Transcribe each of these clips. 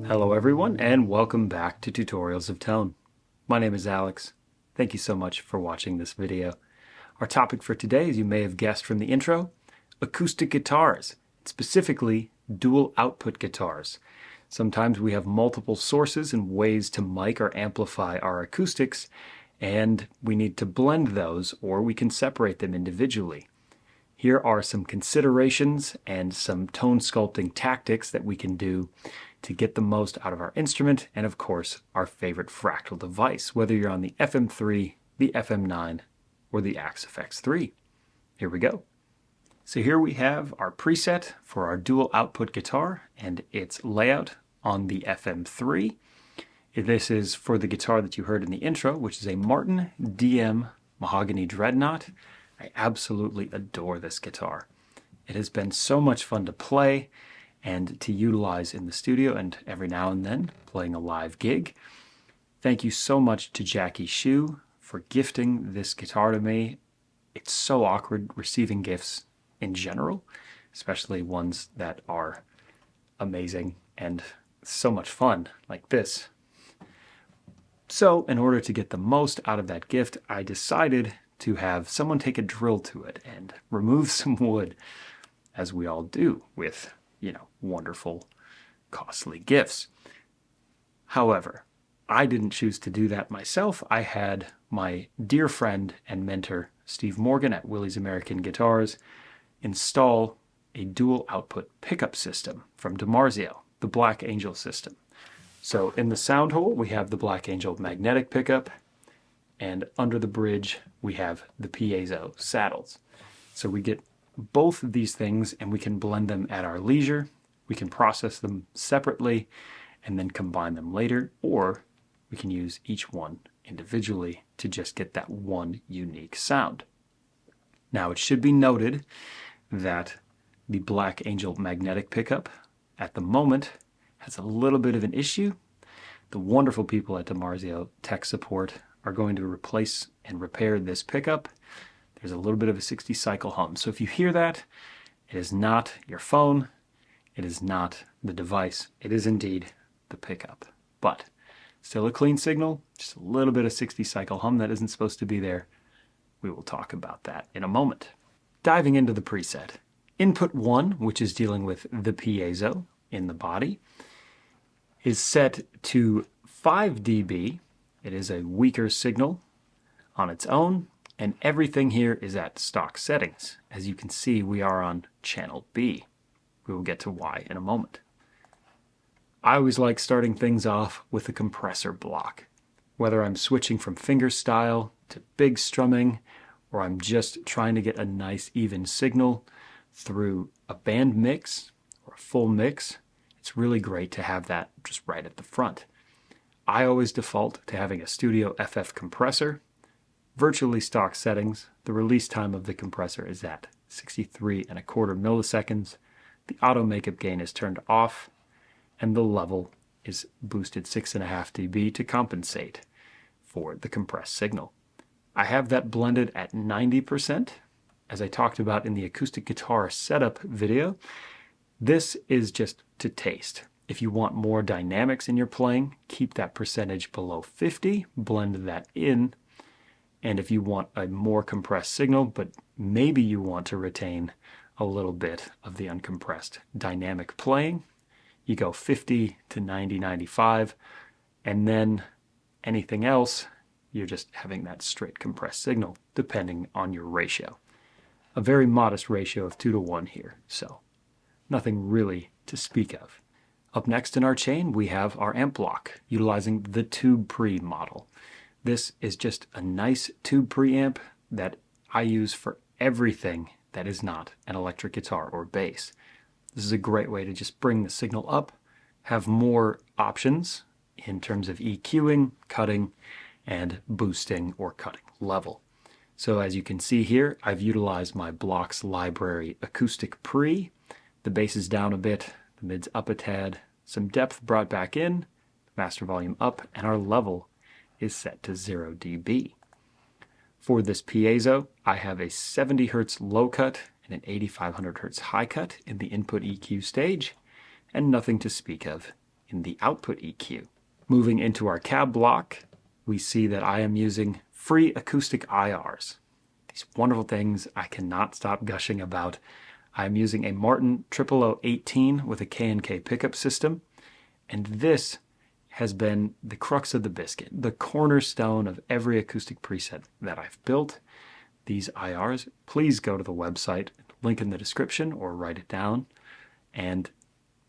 Hello everyone, and welcome back to Tutorials of Tone. My name is Alex. Thank you so much for watching this video. Our topic for today, as you may have guessed from the intro, acoustic guitars, specifically dual output guitars. Sometimes we have multiple sources and ways to mic or amplify our acoustics, and we need to blend those, or we can separate them individually. Here are some considerations and some tone sculpting tactics that we can do to get the most out of our instrument and, of course, our favorite Fractal device, whether you're on the FM3, the FM9, or the Axe FX3. Here we go. So here we have our preset for our dual output guitar and its layout on the FM3. This is for the guitar that you heard in the intro, which is a Martin DM Mahogany Dreadnought. I absolutely adore this guitar. It has been so much fun to play and to utilize in the studio and every now and then playing a live gig. Thank you so much to Jackie Shu for gifting this guitar to me. It's so awkward receiving gifts in general, especially ones that are amazing and so much fun like this. So in order to get the most out of that gift, I decided to have someone take a drill to it and remove some wood, as we all do with wonderful, costly gifts. However, I didn't choose to do that myself. I had my dear friend and mentor, Steve Morgan at Willie's American Guitars, install a dual output pickup system from DiMarzio, the Black Angel system. So in the sound hole, we have the Black Angel magnetic pickup, and under the bridge, we have the Piezo saddles. So we get both of these things and we can blend them at our leisure. We can process them separately and then combine them later, or we can use each one individually to just get that one unique sound. Now it should be noted that the Black Angel magnetic pickup at the moment has a little bit of an issue. The wonderful people at DiMarzio Tech Support are going to replace and repair this pickup. There's a little bit of a 60 cycle hum. So if you hear that, it is not your phone, it is not the device, it is indeed the pickup. But still a clean signal, just a little bit of 60 cycle hum that isn't supposed to be there. We will talk about that in a moment. Diving into the preset. Input 1, which is dealing with the piezo in the body, is set to 5 dB. It is a weaker signal on its own, and everything here is at stock settings. As you can see, we are on channel B. We will get to why in a moment. I always like starting things off with a compressor block. Whether I'm switching from fingerstyle to big strumming, or I'm just trying to get a nice even signal through a band mix or a full mix, it's really great to have that just right at the front. I always default to having a Studio FF compressor. Virtually stock settings. The release time of the compressor is at 63.25 milliseconds. The auto makeup gain is turned off, and the level is boosted 6.5 dB to compensate for the compressed signal. I have that blended at 90%, as I talked about in the acoustic guitar setup video. This is just to taste. If you want more dynamics in your playing, keep that percentage below 50, blend that in. And if you want a more compressed signal, but maybe you want to retain a little bit of the uncompressed dynamic playing, you go 50 to 90, 95, and then anything else, you're just having that straight compressed signal, depending on your ratio. A very modest ratio of 2:1 here, so nothing really to speak of. Up next in our chain, we have our amp block, utilizing the Tube Pre model. This is just a nice tube preamp that I use for everything that is not an electric guitar or bass. This is a great way to just bring the signal up, have more options in terms of EQing, cutting, and boosting or cutting level. So as you can see here, I've utilized my Blocks Library Acoustic Pre. The bass is down a bit, the mid's up a tad, some depth brought back in, master volume up, and our level is set to 0 dB. For this piezo, I have a 70 Hz low cut and an 8500 Hz high cut in the input EQ stage, and nothing to speak of in the output EQ. Moving into our cab block, we see that I am using free Acoustic IRs. These wonderful things I cannot stop gushing about. I am using a Martin 0018 with a K&K pickup system, and this has been the crux of the biscuit, the cornerstone of every acoustic preset that I've built. These IRs, please go to the website, link in the description, or write it down, and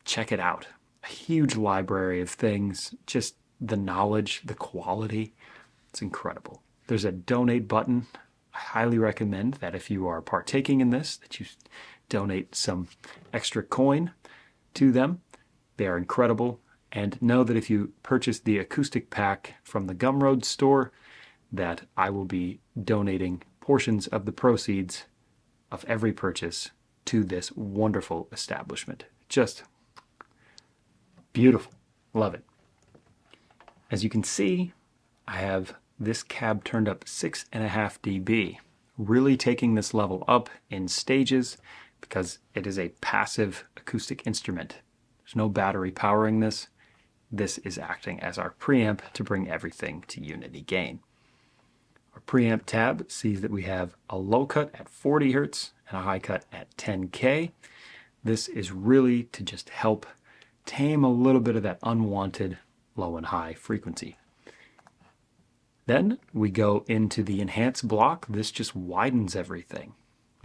check it out. A huge library of things, just the knowledge, the quality, it's incredible. There's a donate button. I highly recommend that if you are partaking in this, that you donate some extra coin to them. They are incredible. And know that if you purchase the acoustic pack from the Gumroad store, that I will be donating portions of the proceeds of every purchase to this wonderful establishment. Just beautiful. Love it. As you can see, I have this cab turned up 6.5 dB, really taking this level up in stages because it is a passive acoustic instrument. There's no battery powering this. This is acting as our preamp to bring everything to unity gain. Our preamp tab sees that we have a low cut at 40 Hz and a high cut at 10K. This is really to just help tame a little bit of that unwanted low and high frequency. Then we go into the enhance block. This just widens everything.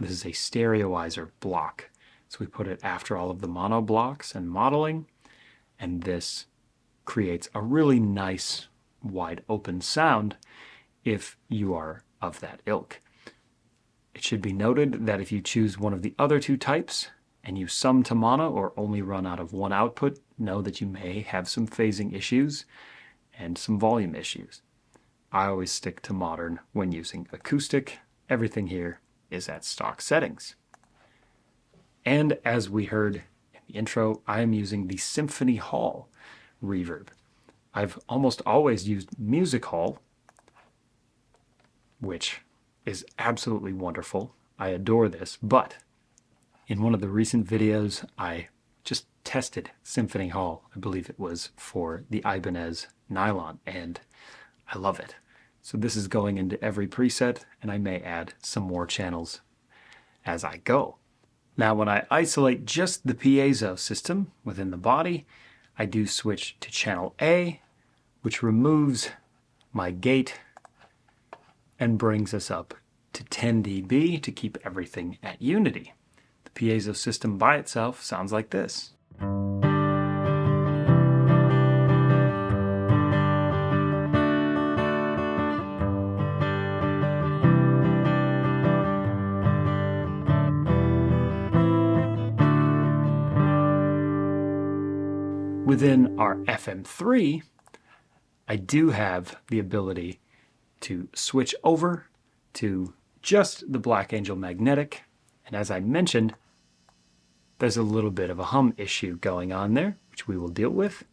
This is a stereoizer block. So we put it after all of the mono blocks and modeling, and this creates a really nice wide open sound if you are of that ilk. It should be noted that if you choose one of the other two types and you sum to mono or only run out of one output, know that you may have some phasing issues and some volume issues. I always stick to modern when using acoustic. Everything here is at stock settings. And as we heard in the intro, I am using the Symphony Hall reverb. I've almost always used Music Hall, which is absolutely wonderful. I adore this, but in one of the recent videos, I just tested Symphony Hall. I believe it was for the Ibanez Nylon, and I love it. So this is going into every preset, and I may add some more channels as I go. Now, when I isolate just the piezo system within the body, I do switch to channel A, which removes my gate and brings us up to 10 dB to keep everything at unity. The piezo system by itself sounds like this. Within our FM3, I do have the ability to switch over to just the Black Angel magnetic, and as I mentioned, there's a little bit of a hum issue going on there, which we will deal with.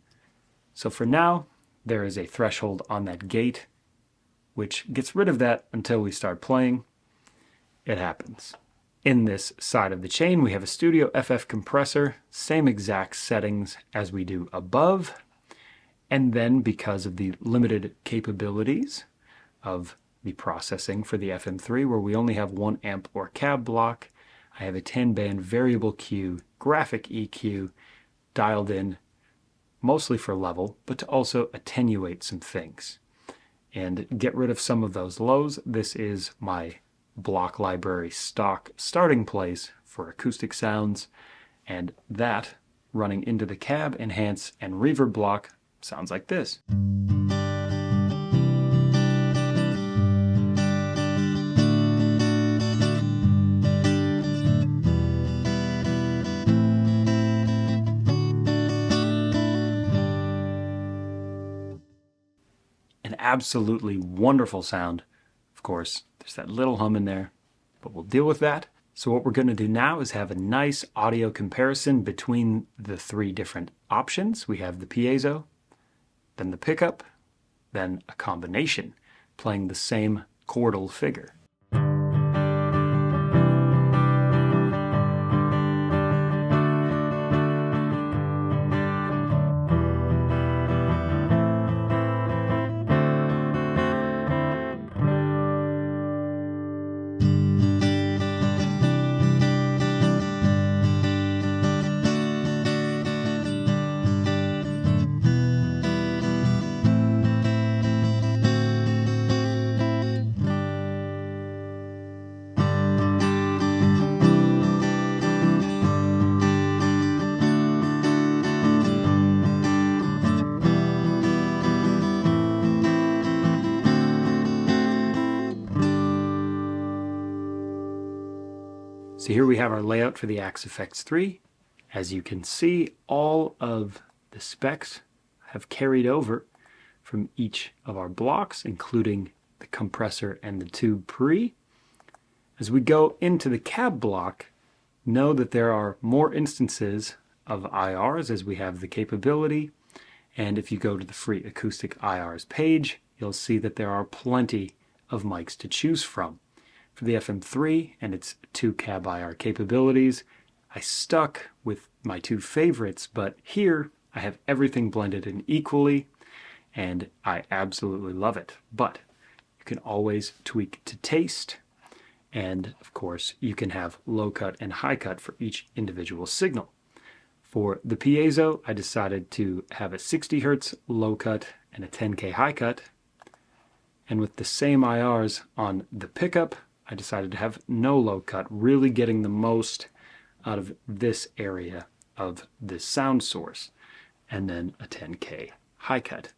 So for now, there is a threshold on that gate, which gets rid of that until we start playing. It happens. In this side of the chain, we have a Studio FF compressor, same exact settings as we do above. And then because of the limited capabilities of the processing for the FM3, where we only have 1 amp or cab block, I have a 10-band variable Q graphic EQ dialed in mostly for level, but to also attenuate some things and get rid of some of those lows. This is my block library stock starting place for acoustic sounds, and that running into the cab, enhance, and reverb block sounds like this. absolutely wonderful sound. Of course, there's that little hum in there, but we'll deal with that. So what we're going to do now is have a nice audio comparison between the three different options. We have the piezo, then the pickup, then a combination playing the same chordal figure. So here we have our layout for the Axe FX3. As you can see, all of the specs have carried over from each of our blocks, including the compressor and the tube pre. As we go into the cab block, know that there are more instances of IRs as we have the capability. And if you go to the free Acoustic IRs page, you'll see that there are plenty of mics to choose from. For the FM3 and its two cab IR capabilities, I stuck with my two favorites, but here I have everything blended in equally, and I absolutely love it. But you can always tweak to taste, and of course you can have low cut and high cut for each individual signal. For the piezo, I decided to have a 60 Hz low cut and a 10K high cut, and with the same IRs on the pickup, I decided to have no low cut, really getting the most out of this area of this sound source, and then a 10K high cut.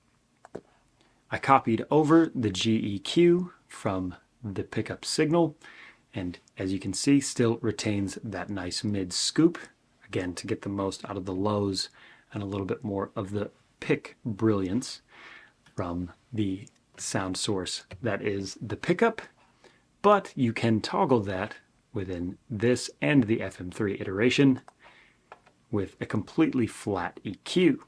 I copied over the GEQ from the pickup signal, and as you can see, still retains that nice mid scoop, again to get the most out of the lows and a little bit more of the pick brilliance from the sound source that is the pickup. But you can toggle that within this and the FM3 iteration with a completely flat EQ.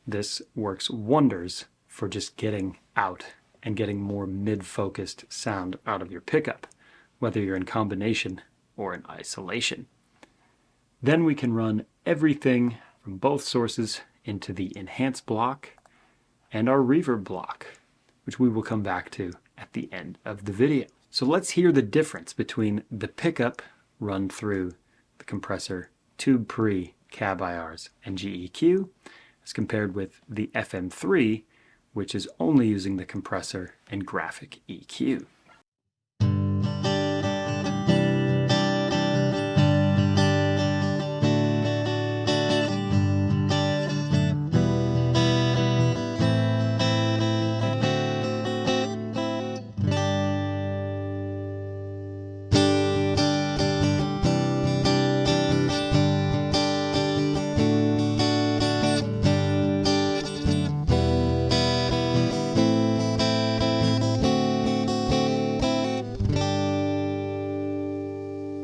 This works wonders for just getting out and getting more mid-focused sound out of your pickup, whether you're in combination or in isolation. Then we can run everything from both sources into the enhance block and our reverb block, which we will come back to at the end of the video. So let's hear the difference between the pickup run through the compressor, tube pre, cab IRs, and GEQ as compared with the FM3, which is only using the compressor and graphic EQ.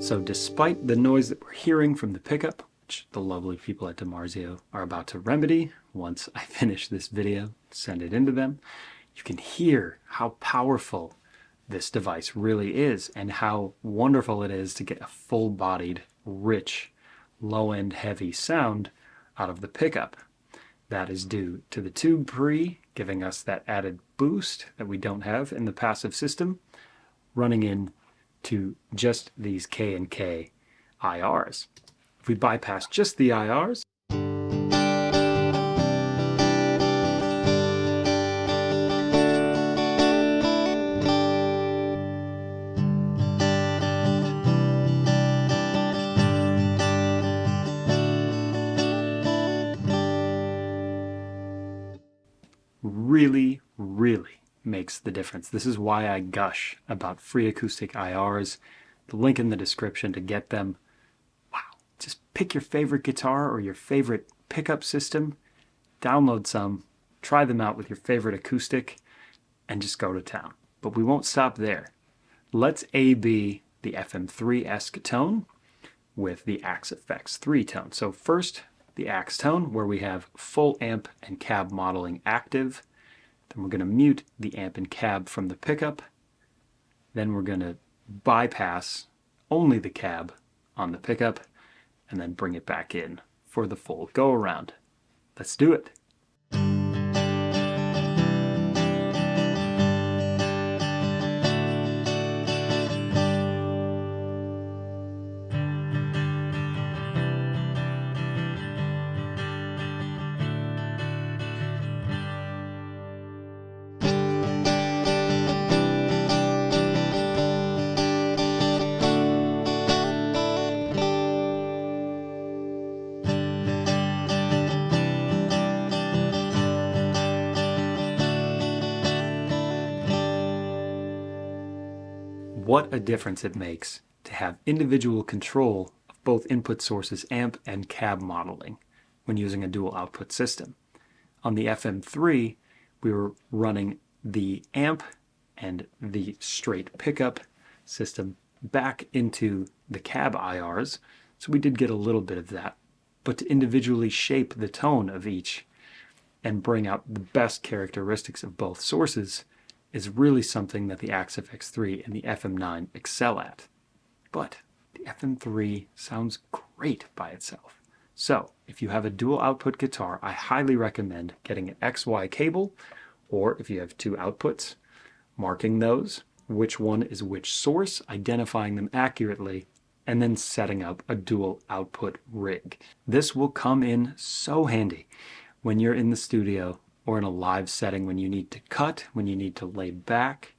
So despite the noise that we're hearing from the pickup, which the lovely people at DiMarzio are about to remedy once I finish this video, send it into them, you can hear how powerful this device really is and how wonderful it is to get a full-bodied, rich, low-end heavy sound out of the pickup. That is due to the tube pre giving us that added boost that we don't have in the passive system, running in to just these K and K IRs. If we bypass just the IRs, really makes the difference. This is why I gush about free acoustic IRs. The link in the description to get them. Wow, just pick your favorite guitar or your favorite pickup system, download some, try them out with your favorite acoustic. and just go to town. But we won't stop there. Let's A/B the FM3-esque tone with the Axe FX3 tone. So first, the Axe tone, where we have full amp and cab modeling active. Then we're going to mute the amp and cab from the pickup. Then we're going to bypass only the cab on the pickup, and then bring it back in for the full go-around. Let's do it. What a difference it makes to have individual control of both input sources amp and cab modeling when using a dual output system. On the FM3, we were running the amp and the straight pickup system back into the cab IRs, so we did get a little bit of that. But to individually shape the tone of each and bring out the best characteristics of both sources is really something that the Axe FX3 and the FM9 excel at. But the FM3 sounds great by itself. So if you have a dual output guitar, I highly recommend getting an XY cable, or if you have two outputs, marking those, which one is which source, identifying them accurately, and then setting up a dual output rig. This will come in so handy when you're in the studio or in a live setting, when you need to cut, when you need to lay back,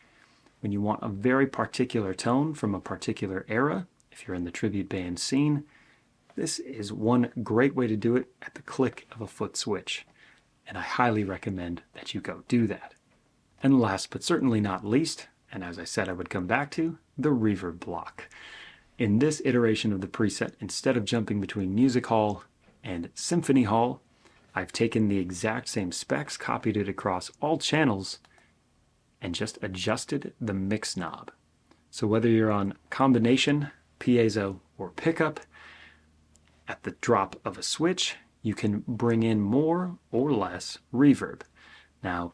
when you want a very particular tone from a particular era. If you're in the tribute band scene, this is one great way to do it at the click of a foot switch, and I highly recommend that you go do that. And last but certainly not least, and as I said I would come back to, the reverb block. In this iteration of the preset, instead of jumping between Music Hall and Symphony Hall, I've taken the exact same specs, copied it across all channels, and just adjusted the mix knob. So whether you're on combination, piezo, or pickup, at the drop of a switch, you can bring in more or less reverb. Now,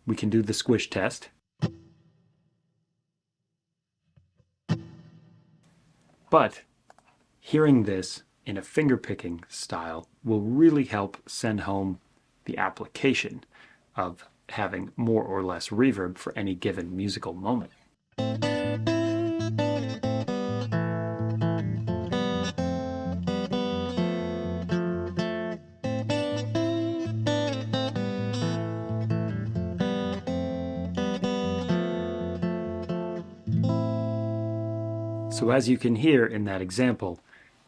we can do the squish test. But hearing this in a finger-picking style will really help send home the application of having more or less reverb for any given musical moment. So as you can hear in that example,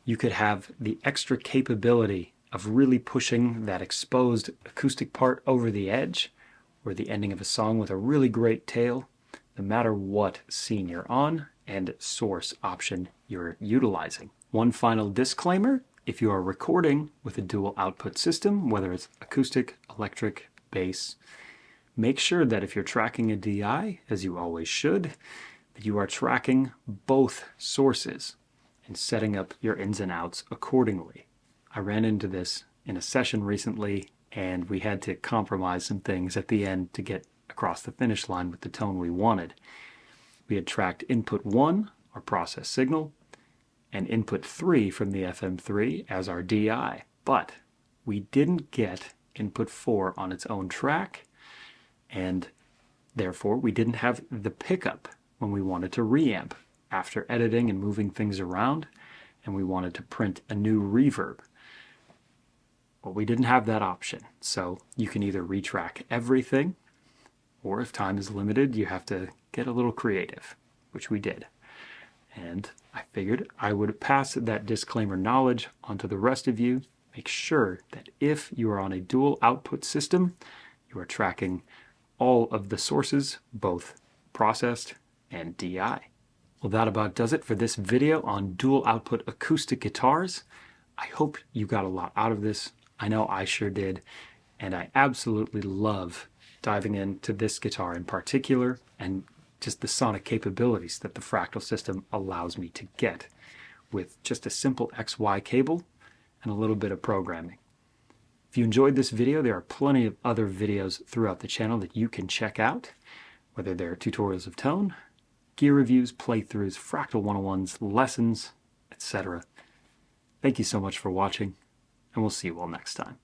you could have the extra capability of really pushing that exposed acoustic part over the edge, or the ending of a song with a really great tail, no matter what scene you're on and source option you're utilizing. One final disclaimer: if you are recording with a dual output system, whether it's acoustic, electric, bass, make sure that if you're tracking a DI, as you always should, that you are tracking both sources and setting up your ins and outs accordingly. I ran into this in a session recently, and we had to compromise some things at the end to get across the finish line with the tone we wanted. We had tracked input 1, our process signal, and input 3 from the FM3 as our DI, but we didn't get input 4 on its own track, and therefore we didn't have the pickup when we wanted to reamp after editing and moving things around, and we wanted to print a new reverb. Well, we didn't have that option, so you can either retrack everything, or if time is limited, you have to get a little creative, which we did. And I figured I would pass that disclaimer knowledge onto the rest of you. Make sure that if you are on a dual output system, you are tracking all of the sources, both processed and DI. Well, that about does it for this video on dual output acoustic guitars. I hope you got a lot out of this. I know I sure did, and I absolutely love diving into this guitar in particular and just the sonic capabilities that the Fractal system allows me to get with just a simple XY cable and a little bit of programming. If you enjoyed this video, there are plenty of other videos throughout the channel that you can check out, whether they're tutorials of tone, gear reviews, playthroughs, Fractal 101s, lessons, etc. Thank you so much for watching, and we'll see you all next time.